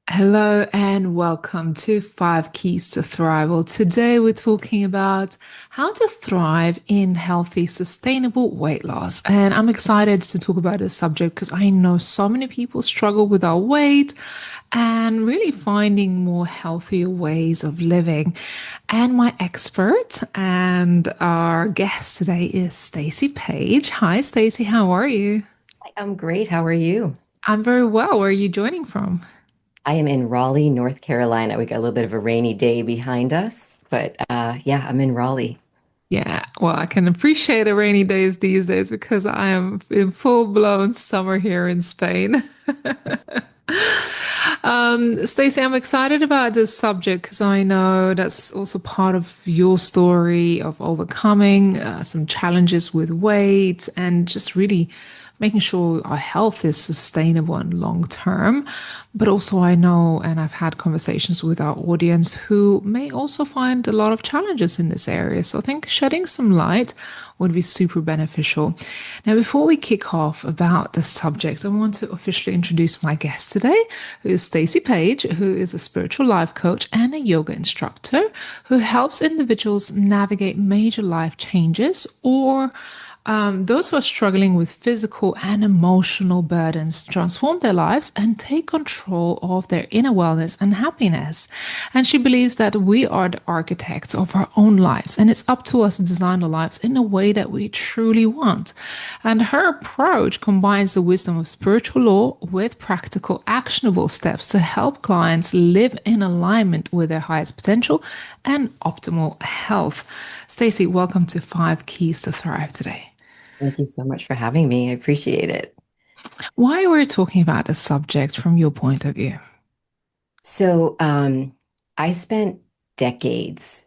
Hello and welcome to Five Keys to Thrive. Well, today we're talking about how to thrive in healthy, sustainable weight loss. And I'm excited to talk about this subject because I know so many people struggle with our weight and really finding more healthier ways of living. And my expert and our guest today is Stacey Paige. Hi, Stacey. How are you? I'm great. How are you? I'm very well. Where are you joining from? I am in Raleigh, North Carolina. We got a little bit of a rainy day behind us, but yeah, I'm in Raleigh. Yeah, well, I can appreciate the rainy days these days because I am in full-blown summer here in Spain. Stacey, I'm excited about this subject because I know that's also part of your story of overcoming some challenges with weight and just really making sure our health is sustainable and long term. But also, I know, and I've had conversations with our audience who may also find a lot of challenges in this area. So I think shedding some light would be super beneficial. Now, before we kick off about the subject, I want to officially introduce my guest today, who is Stacey Paige, who is a spiritual life coach and a yoga instructor who helps individuals navigate major life changes or those who are struggling with physical and emotional burdens transform their lives and take control of their inner wellness and happiness. And she believes that we are the architects of our own lives, and it's up to us to design our lives in a way that we truly want. And her approach combines the wisdom of spiritual law with practical, actionable steps to help clients live in alignment with their highest potential and optimal health. Stacey, welcome to Five Keys to Thrive today. Thank you so much for having me. I appreciate it. Why we're talking about this subject from your point of view? So, I spent decades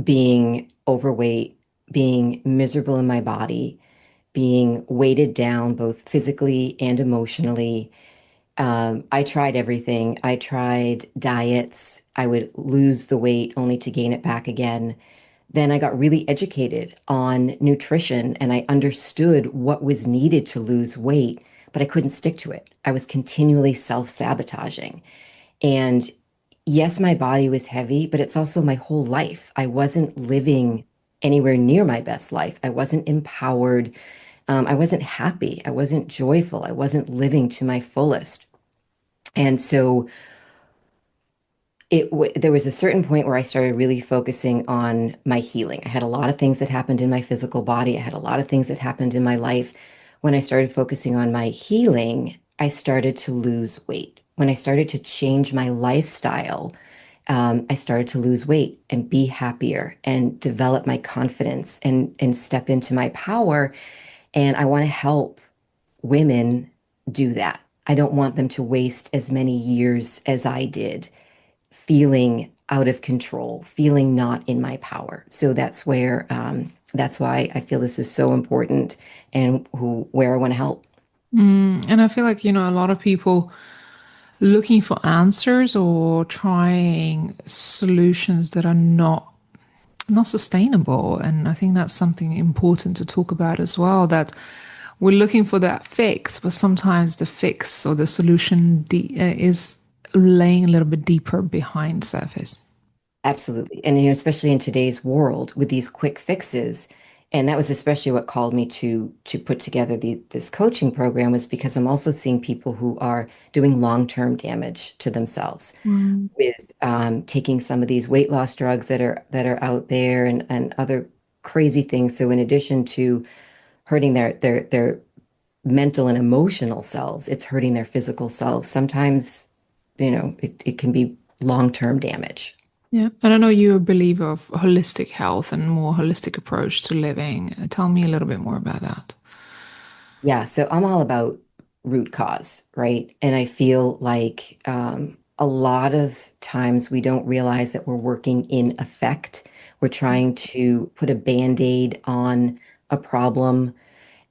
being overweight, being miserable in my body, being weighted down both physically and emotionally. I tried everything. I tried diets. I would lose the weight only to gain it back again. Then I got really educated on nutrition and I understood what was needed to lose weight, but I couldn't stick to it. I was continually self-sabotaging. And yes, my body was heavy, but it's also my whole life. I wasn't living anywhere near my best life. I wasn't empowered. I wasn't happy. I wasn't joyful. I wasn't living to my fullest. And so there was a certain point where I started really focusing on my healing. I had a lot of things that happened in my physical body. I had a lot of things that happened in my life. When I started focusing on my healing, I started to lose weight. When I started to change my lifestyle, I started to lose weight and be happier and develop my confidence and step into my power. And I want to help women do that. I don't want them to waste as many years as I did feeling out of control, feeling not in my power. So that's why I feel this is so important and where I want to help. And I feel like, a lot of people looking for answers or trying solutions that are not sustainable. And I think that's something important to talk about as well, that we're looking for that fix, but sometimes the fix or the solution is laying a little bit deeper behind the surface. Absolutely. And especially in today's world with these quick fixes, and that was especially what called me to put together this coaching program was because I'm also seeing people who are doing long-term damage to themselves Mm. with taking some of these weight loss drugs that are out there and other crazy things. So in addition to hurting their mental and emotional selves, it's hurting their physical selves. Sometimes, it can be long-term damage. Yeah. And I know you're a believer of holistic health and more holistic approach to living. Tell me a little bit more about that. Yeah, so I'm all about root cause, right? And I feel like a lot of times we don't realize that we're working in effect. We're trying to put a band-aid on a problem,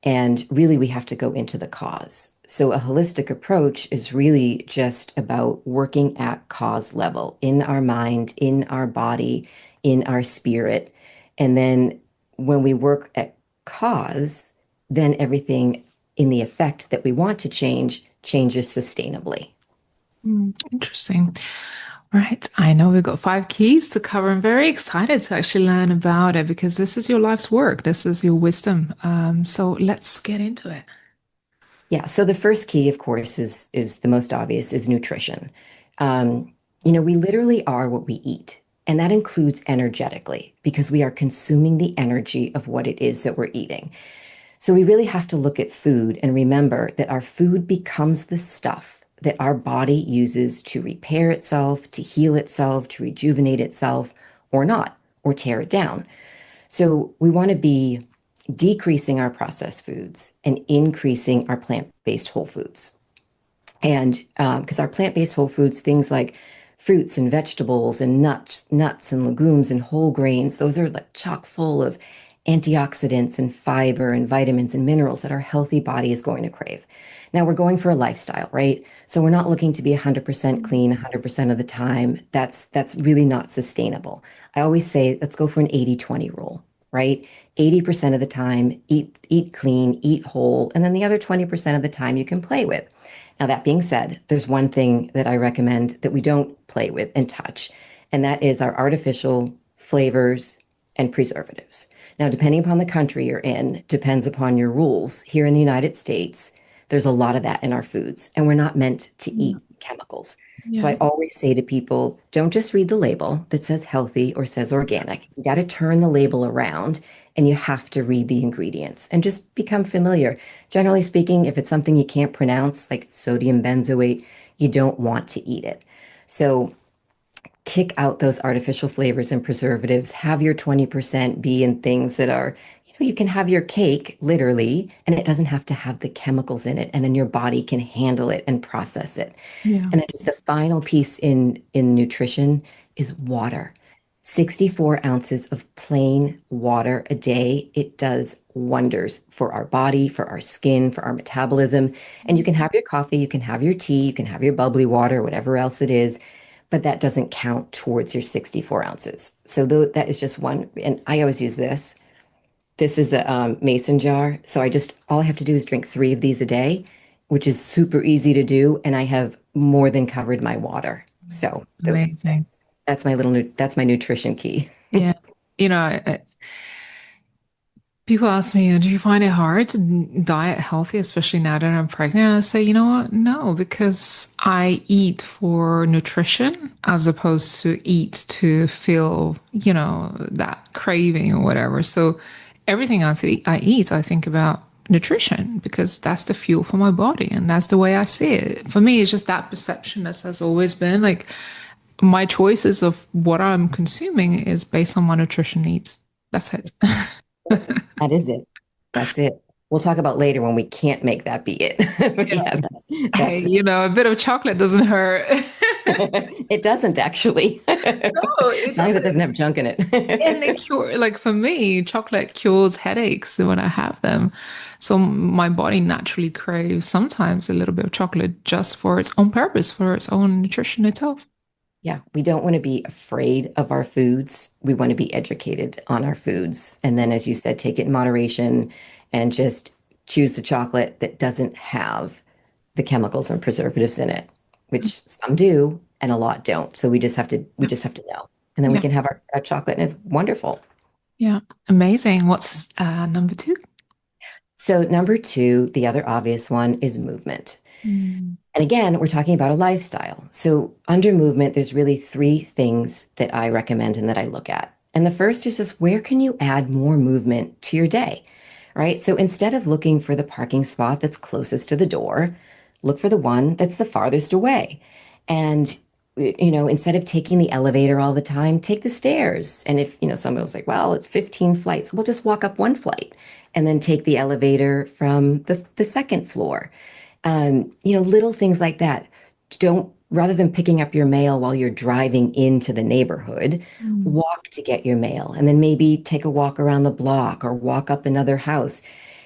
and really we have to go into the cause. So a holistic approach is really just about working at cause level in our mind, in our body, in our spirit. And then when we work at cause, then everything in the effect that we want to change changes sustainably. Interesting. Right. I know we've got 5 keys to cover. I'm very excited to actually learn about it because this is your life's work. This is your wisdom. So let's get into it. Yeah, so the first key, of course, is the most obvious, is nutrition. We literally are what we eat, and that includes energetically because we are consuming the energy of what it is that we're eating. So we really have to look at food and remember that our food becomes the stuff that our body uses to repair itself, to heal itself, to rejuvenate itself, or not, or tear it down. So we want to be decreasing our processed foods and increasing our plant-based whole foods. And because our plant-based whole foods, things like fruits and vegetables and nuts and legumes and whole grains, those are like chock full of antioxidants and fiber and vitamins and minerals that our healthy body is going to crave. Now we're going for a lifestyle, right? So we're not looking to be 100% clean 100% of the time. That's really not sustainable. I always say let's go for an 80-20 rule, right? 80% of the time eat clean, eat whole, and then the other 20% of the time you can play with. Now, that being said, there's one thing that I recommend that we don't play with and touch, and that is our artificial flavors and preservatives. Now, depending upon the country you're in, depends upon your rules. Here in the United States, there's a lot of that in our foods, and we're not meant to Yeah. eat chemicals. So Yeah. I always say to people, don't just read the label that says healthy or says organic. You got to turn the label around and you have to read the ingredients and just become familiar. Generally speaking, if it's something you can't pronounce, like sodium benzoate, you don't want to eat it. So kick out those artificial flavors and preservatives. Have your 20% be in things that are, you can have your cake literally, and it doesn't have to have the chemicals in it. And then your body can handle it and process it. Yeah. And then just the final piece in nutrition is water. 64 ounces of plain water a day. It does wonders for our body, for our skin, for our metabolism. And you can have your coffee, you can have your tea, you can have your bubbly water, whatever else it is, but that doesn't count towards your 64 ounces. So that is just one. And I always use this. This is a mason jar. So all I have to do is drink 3 of these a day, which is super easy to do. And I have more than covered my water. So Amazing. that's my nutrition key. Yeah. You know, people ask me, do you find it hard to diet healthy, especially now that I'm pregnant? And I say, you know what? No, because I eat for nutrition as opposed to eat to feel, that craving or whatever. So everything I eat, I think about nutrition because that's the fuel for my body and that's the way I see it. For me, it's just that perception that has always been like my choices of what I'm consuming is based on my nutrition needs. That's it. That is it. That's it. We'll talk about later when we can't make that be it. But Yeah. yeah, Hey, that's it. a bit of chocolate doesn't hurt. It doesn't actually, No, as it long as it doesn't. doesn't have junk in And it it. cure like for me, chocolate cures headaches when I have them. So my body naturally craves sometimes a little bit of chocolate just for its own purpose, for its own nutrition itself. Yeah, we don't want to be afraid of our foods. We want to be educated on our foods. And then, as you said, take it in moderation and just choose the chocolate that doesn't have the chemicals and preservatives in it, which some do and a lot don't. So we Yeah. just have to know. And then we Yeah. can have our chocolate and it's wonderful. Yeah. Amazing. What's number 2? So number two, the other obvious one is movement. Mm. And again, we're talking about a lifestyle. So, under movement, there's really 3 things that I recommend and that I look at. And the first is just where can you add more movement to your day, right? So, instead of looking for the parking spot that's closest to the door, look for the one that's the farthest away. And, instead of taking the elevator all the time, take the stairs. And if, someone was like, well, it's 15 flights, well, just walk up 1 flight and then take the elevator from the second floor. Little things like that. Don't, rather than picking up your mail while you're driving into the neighborhood, Mm. walk to get your mail and then maybe take a walk around the block or walk up another house.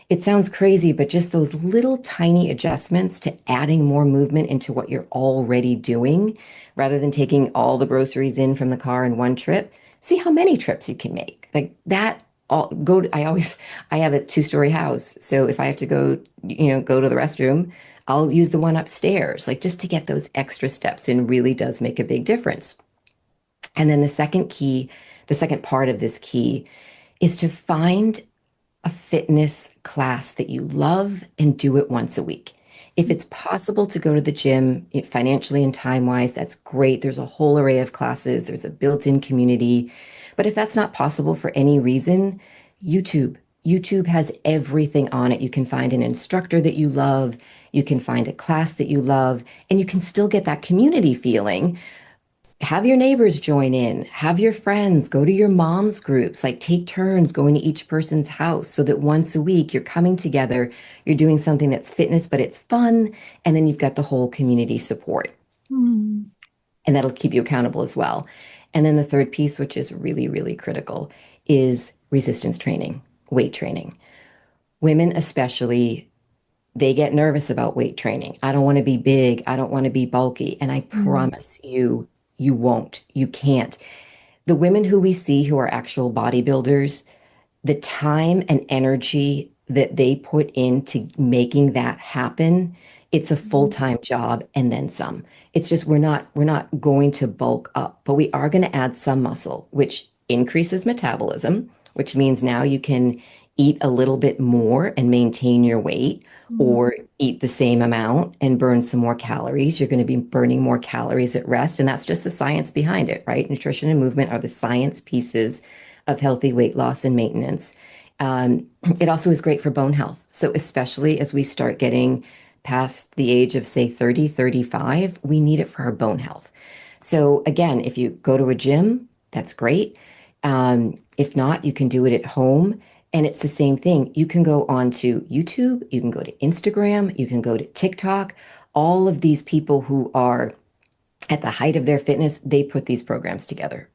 It sounds crazy, but just those little tiny adjustments to adding more movement into what you're already doing, rather than taking all the groceries in from the car in one trip, see how many trips you can make. Like that, I have a 2-story house. So if I have to go to the restroom, I'll use the one upstairs, like just to get those extra steps in really does make a big difference. And then the second part of this key is to find a fitness class that you love and do it once a week. If it's possible to go to the gym financially and time-wise, that's great. There's a whole array of classes, there's a built-in community. But if that's not possible for any reason, YouTube. YouTube has everything on it. You can find an instructor that you love, you can find a class that you love, and you can still get that community feeling. Have your neighbors join in, have your friends go to your mom's groups, like take turns going to each person's house so that once a week you're coming together, you're doing something that's fitness, but it's fun. And then you've got the whole community support, Mm. and that'll keep you accountable as well. And then the third piece, which is really, really critical, is resistance training, weight training. Women, especially, they get nervous about weight training. I don't want to be big. I don't want to be bulky. And I Mm. promise you, you won't. You can't. The women who we see who are actual bodybuilders, the time and energy that they put into making that happen, it's a full-time job and then some. It's just we're not going to bulk up, but we are going to add some muscle, which increases metabolism, which means now you can eat a little bit more and maintain your weight, Mm. or eat the same amount and burn some more calories. You're going to be burning more calories at rest, and that's just the science behind it, right? Nutrition and movement are the science pieces of healthy weight loss and maintenance. It also is great for bone health. So, especially as we start getting past the age of, say, 30, 35, we need it for our bone health. So, again, if you go to a gym, that's great. If not, you can do it at home. And it's the same thing. You can go onto YouTube, you can go to Instagram, you can go to TikTok. All of these people who are at the height of their fitness, they put these programs together.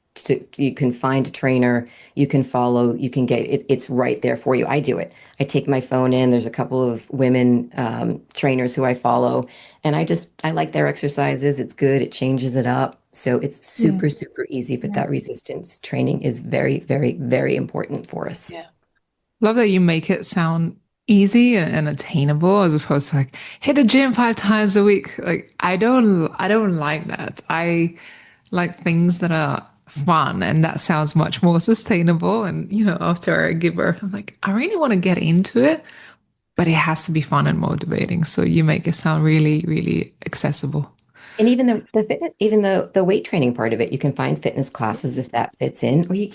You can find a trainer, you can follow, you can get it, it's right there for you. I do it. I take my phone in. There's a couple of women trainers who I follow, and I like their exercises. It's good. It changes it up. So it's Yeah. super, super easy. But Yeah. that resistance training is very, very, very important for us. Yeah. Love that you make it sound easy and attainable as opposed to like hit a gym 5 times a week. Like I don't like that. I like things that are fun and that sounds much more sustainable. And after I give birth, I'm like, I really want to get into it, but it has to be fun and motivating. So you make it sound really, really accessible. And even the fitness, even the weight training part of it, you can find fitness classes if that fits in, or you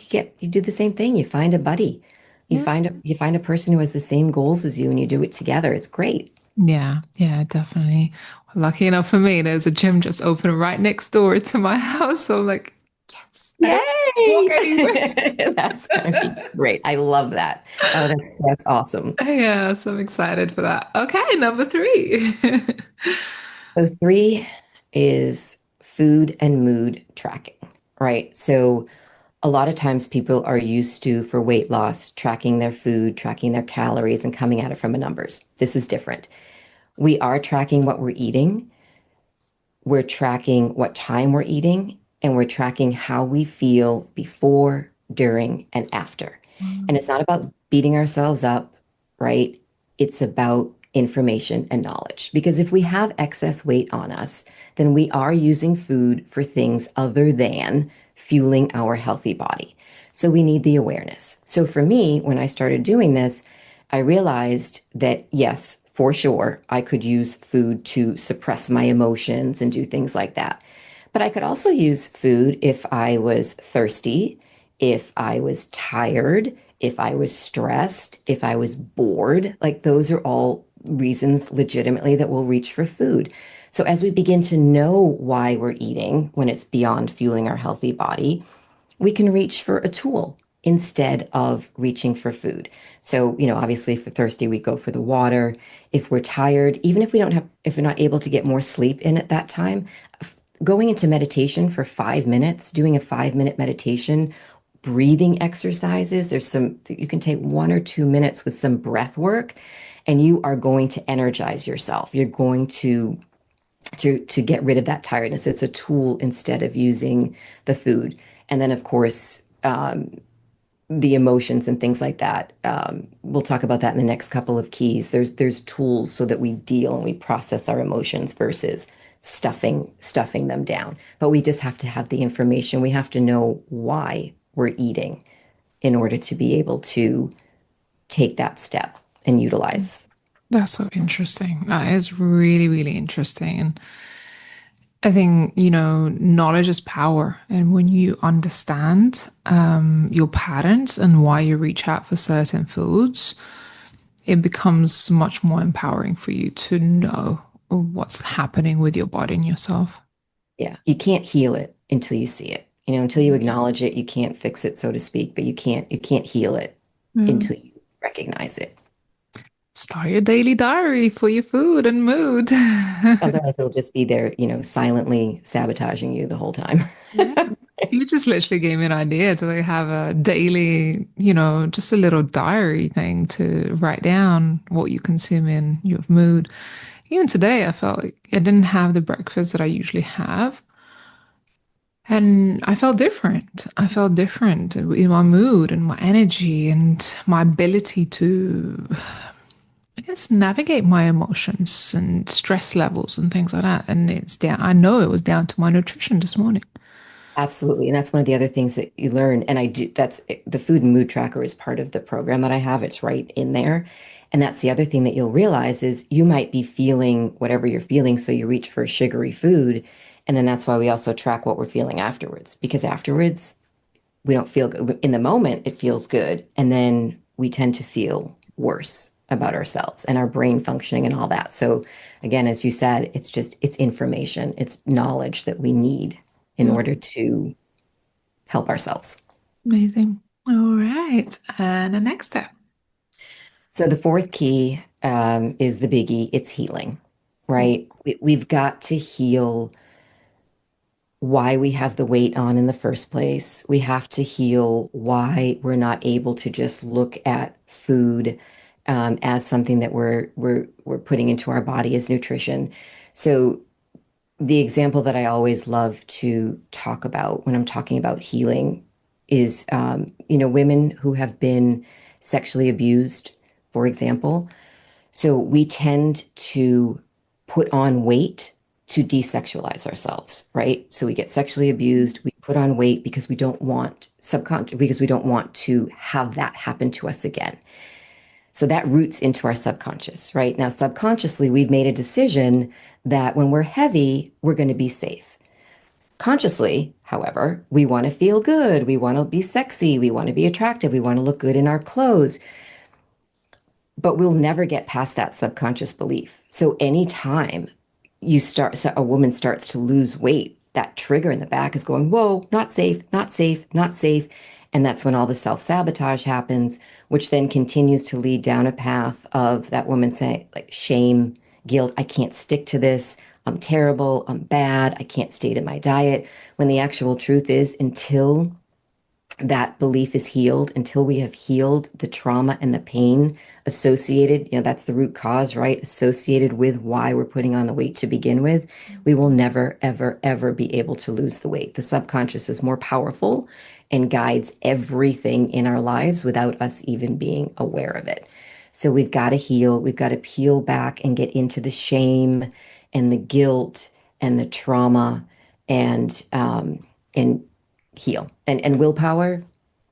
do the same thing. You find a buddy, Yeah. you find a person who has the same goals as you, and you do it together. It's great. Yeah, yeah, definitely. Lucky enough for me, there's a gym just open right next door to my house. So I'm like, yes, I don't walk Yay! anywhere. That's gonna be great. I love that. Oh, that's awesome. Yeah, so I'm excited for that. Okay, number three. So three is food and mood tracking, right? So a lot of times people are used to, for weight loss, tracking their food, tracking their calories, and coming at it from a numbers. This is different. We are tracking what we're eating, we're tracking what time we're eating, and we're tracking how we feel before, during, and after. And it's not about beating ourselves up, right? It's about information and knowledge. Because if we have excess weight on us, then we are using food for things other than fueling our healthy body. So we need the awareness. So for me, when I started doing this, I realized that yes, for sure, I could use food to suppress my emotions and do things like that. But I could also use food if I was thirsty, if I was tired, if I was stressed, if I was bored. Like those are all reasons legitimately that we'll reach for food. So as we begin to know why we're eating when it's beyond fueling our healthy body, we can reach for a tool instead of reaching for food. So, obviously, if we're thirsty, we go for the water. If we're tired, even if we're not able to get more sleep in at that time, going into meditation for 5 minutes, doing a 5 minute meditation, breathing exercises, you can take 1 or 2 minutes with some breath work, and you are going to energize yourself. You're going to get rid of that tiredness. It's a tool instead of using the food. And then, of course, the emotions and things like that. We'll talk about that in the next couple of keys. There's tools so that we deal and we process our emotions versus stuffing them down. But we just have to have the information. We have to know why we're eating in order to be able to take that step and utilize. That's so interesting. That is really, really interesting. And I think, knowledge is power. And when you understand your patterns and why you reach out for certain foods, it becomes much more empowering for you to know what's happening with your body and yourself. Yeah, you can't heal it until you see it. Until you acknowledge it, you can't fix it, so to speak, but you can't heal it Yeah. until you recognize it. Start your daily diary for your food and mood. Otherwise, it'll just be there, silently sabotaging you the whole time. Yeah. You just literally gave me an idea to like have a daily, just a little diary thing to write down what you consume in your mood. Even today, I felt like I didn't have the breakfast that I usually have. And I felt different. I felt different in my mood and my energy and my ability to, I guess, navigate my emotions and stress levels and things like that. And it's down, I know it was down to my nutrition this morning. Absolutely. And that's one of the other things that you learn. And I do, that's the food and mood tracker is part of the program that I have. It's right in there. And that's the other thing that you'll realize is you might be feeling whatever you're feeling. So you reach for a sugary food. And then that's why we also track what we're feeling afterwards, because afterwards we don't feel good. In the moment, it feels good. And then we tend to feel worse about ourselves and our brain functioning and all that. So again, as you said, it's information, it's knowledge that we need in Yeah. order to help ourselves. Amazing. All right. And the next step. So the fourth key is the biggie. It's healing, right? We've got to heal why we have the weight on in the first place. We have to heal why we're not able to just look at food as something that we're putting into our body as nutrition. So the example that I always love to talk about when I'm talking about healing is, women who have been sexually abused, for example. So we tend to put on weight to desexualize ourselves, right? So we get sexually abused, we put on weight because we don't want because we don't want to have that happen to us again. So that roots into our subconscious, right? Now, subconsciously, we've made a decision that when we're heavy, we're going to be safe. Consciously, however, we want to feel good. We want to be sexy. We want to be attractive. We want to look good in our clothes. But we'll never get past that subconscious belief. So anytime so a woman starts to lose weight, that trigger in the back is going, whoa, not safe, not safe, not safe. And that's when all the self-sabotage happens, which then continues to lead down a path of that woman saying, like, shame, guilt, I can't stick to this. I'm terrible. I'm bad. I can't stay to my diet. When the actual truth is, until that belief is healed, until we have healed the trauma and the pain associated, that's the root cause, right? Associated with why we're putting on the weight to begin with, we will never, ever, ever be able to lose the weight. The subconscious is more powerful and guides everything in our lives without us even being aware of it. So we've got to heal, we've got to peel back and get into the shame and the guilt and the trauma and heal. And willpower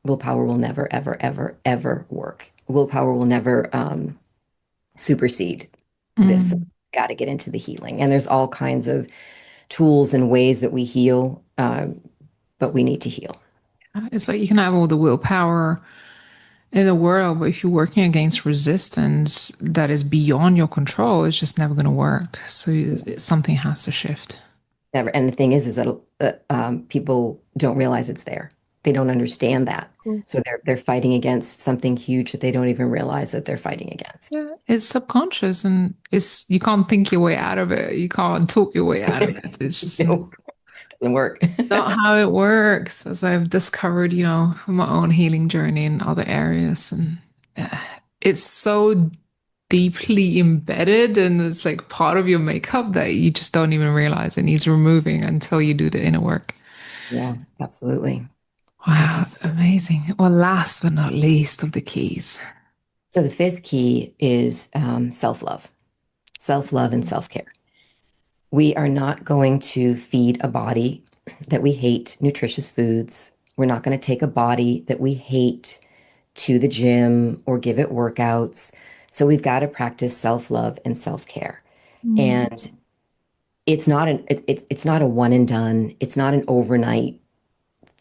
will never, ever, ever, ever work. Willpower will never supersede this. So Mm. we've got to get into the healing. And there's all kinds of tools and ways that we heal, but we need to heal. It's like you can have all the willpower in the world, but if you're working against resistance that is beyond your control, it's just never going to work. So something has to shift. Never. And the thing is that people don't realize it's there. They don't understand that. Cool. So they're fighting against something huge that they don't even realize that they're fighting against. Yeah, it's subconscious and it's you can't think your way out of it. You can't talk your way out of it. It's just No, doesn't work. not how it works, as I've discovered, from my own healing journey in other areas. And uh, it's so deeply embedded and it's like part of your makeup that you just don't even realize it needs removing until you do the inner work. Yeah, absolutely. Wow, Absolutely. amazing. Well, last but not least of the keys. So the fifth key is self-love, self-love and self-care. We are not going to feed a body that we hate nutritious foods. We're not going to take a body that we hate to the gym or give it workouts. So we've got to practice self-love and self-care. Mm, And it's not a one and done. It's not an overnight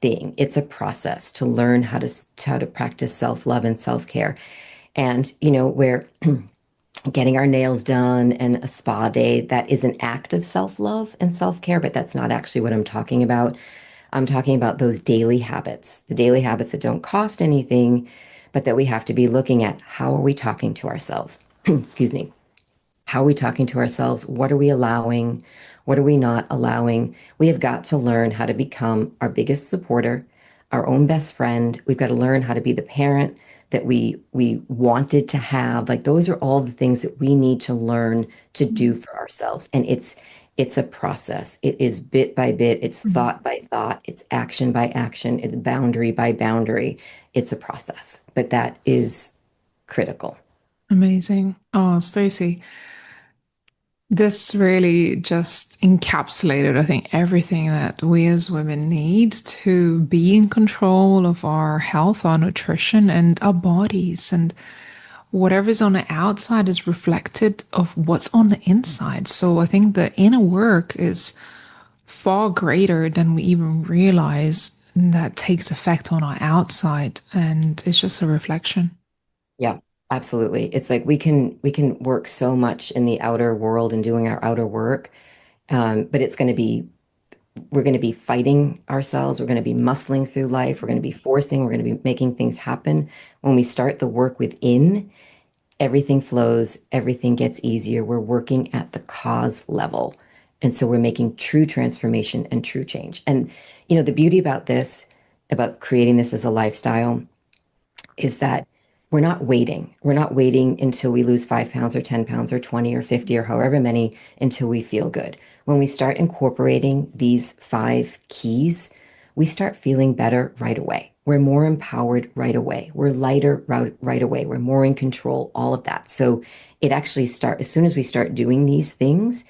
thing. It's a process to learn how to practice self-love and self-care. And where getting our nails done and a spa day, that is an act of self-love and self-care, but that's not actually what I'm talking about. I'm talking about those daily habits, the daily habits that don't cost anything, but that we have to be looking at. How are we talking to ourselves? Excuse me. How are we talking to ourselves? What are we allowing? What are we not allowing? We have got to learn how to become our biggest supporter, our own best friend. We've got to learn how to be the parent that we wanted to have. Like those are all the things that we need to learn to do mm, for ourselves. And it's a process. It is bit by bit, it's mm. thought by thought, it's action by action, it's boundary by boundary. It's a process, but that is critical. Amazing. Oh, Stacey, this really just encapsulated, I think, everything that we as women need to be in control of our health, our nutrition, and our bodies. And whatever's on the outside is reflected of what's on the inside. So I think the inner work is far greater than we even realize that takes effect on our outside. And it's just a reflection. Yeah, absolutely. It's like we can work so much in the outer world and doing our outer work, but it's going to be we're going to be fighting ourselves. We're going to be muscling through life. We're going to be forcing. We're going to be making things happen. When we start the work within, everything flows. Everything gets easier. We're working at the cause level, and so we're making true transformation and true change. And the beauty about this, about creating this as a lifestyle is that we're not waiting. We're not waiting until we lose 5 pounds or 10 pounds or 20 or 50 or however many until we feel good. When we start incorporating these five keys, we start feeling better right away. We're more empowered right away. We're lighter right away. We're more in control, all of that. So it actually as soon as we start doing these things,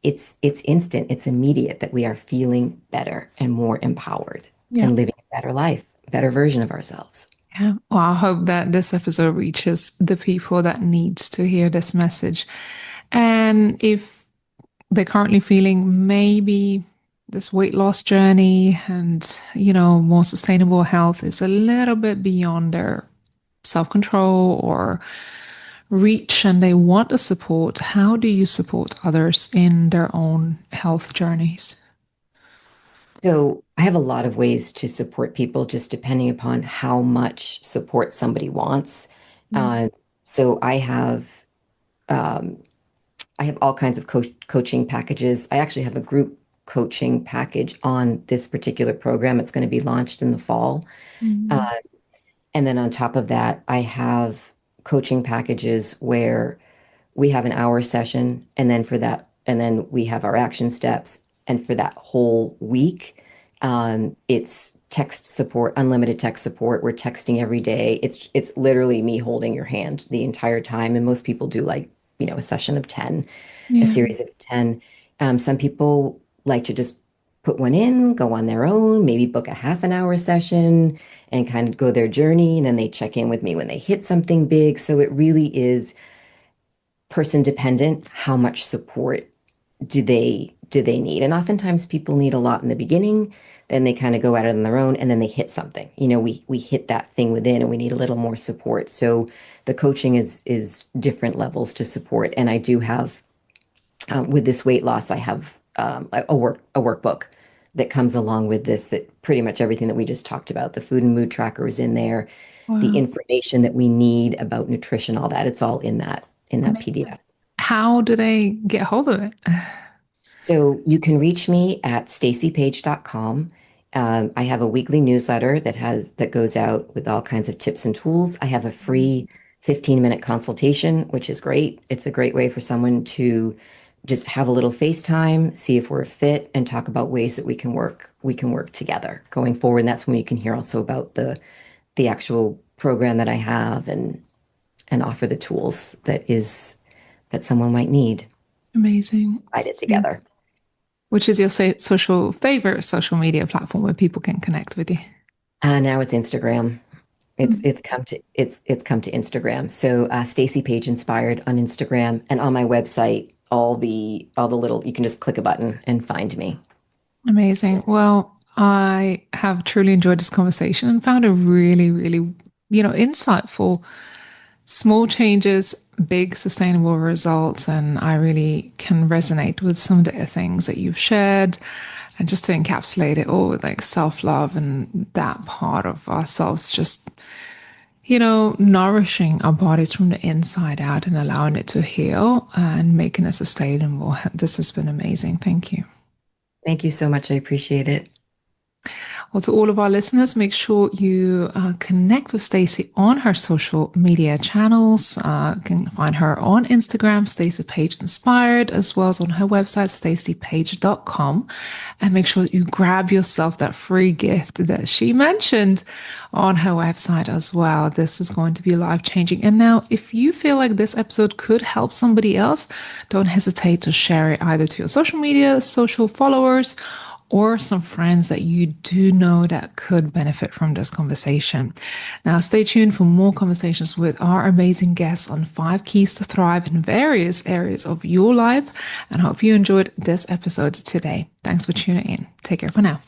it's instant, it's immediate that we are feeling better and more empowered Yeah. and living a better life, a better version of ourselves. Yeah. Well, I hope that this episode reaches the people that needs to hear this message. And if they're currently feeling maybe this weight loss journey and, more sustainable health is a little bit beyond their self-control or reach and they want the support, how do you support others in their own health journeys? So I have a lot of ways to support people, just depending upon how much support somebody wants. Mm, Uh, so um, I have all kinds of coaching packages. I actually have a group coaching package on this particular program. It's going to be launched in the fall. Uh, mm, and then on top of that, I have coaching packages where we have an hour session, and then and then we have our action steps. And for that whole week, it's text support, unlimited text support. We're texting every day. It's literally me holding your hand the entire time. And most people do like, a session of 10, a yeah. series of 10. Some people like to just put one in, go on their own, maybe book a half an hour session and kind of go their journey. And then they check in with me when they hit something big. So it really is person dependent. How much support do they need? And oftentimes people need a lot in the beginning, then they kind of go at it on their own, and then they hit something. We hit that thing within, and we need a little more support. So the coaching is different levels to support. And I do have with this weight loss, I have a workbook that comes along with this. That pretty much everything that we just talked about, the food and mood tracker is in there, the Wow. information that we need about nutrition, all that, it's all in that Amazing. PDF. How do they get hold of it? So you can reach me at staceypaige.com. I have a weekly newsletter that goes out with all kinds of tips and tools. I have a free 15-minute consultation, which is great. It's a great way for someone to just have a little FaceTime, see if we're a fit, and talk about ways that we can work together going forward. And that's when you can hear also about the actual program that I have and offer the tools that someone might need. Amazing. Fight it Yeah. together. Which is your social favorite social media platform where people can connect with you? Now it's Instagram. It's Mm. it's come to it's come to Instagram. So Stacey Paige inspired on Instagram and on my website. All the little you can just click a button and find me. Amazing. Well, I have truly enjoyed this conversation and found it really, really, insightful. Small changes, big sustainable results. And I really can resonate with some of the things that you've shared. And just to encapsulate it all with like self love and that part of ourselves, just, nourishing our bodies from the inside out and allowing it to heal and making it sustainable. This has been amazing. Thank you. Thank you so much. I appreciate it. Well, to all of our listeners, make sure you connect with Stacey on her social media channels. You can find her on Instagram, Stacey Page Inspired, as well as on her website, staceypage.com. And make sure that you grab yourself that free gift that she mentioned on her website as well. This is going to be life changing. And now, if you feel like this episode could help somebody else, don't hesitate to share it either to your social media, social followers, or some friends that you do know that could benefit from this conversation. Now, stay tuned for more conversations with our amazing guests on 5 keys to thrive in various areas of your life. And hope you enjoyed this episode today. Thanks for tuning in. Take care for now.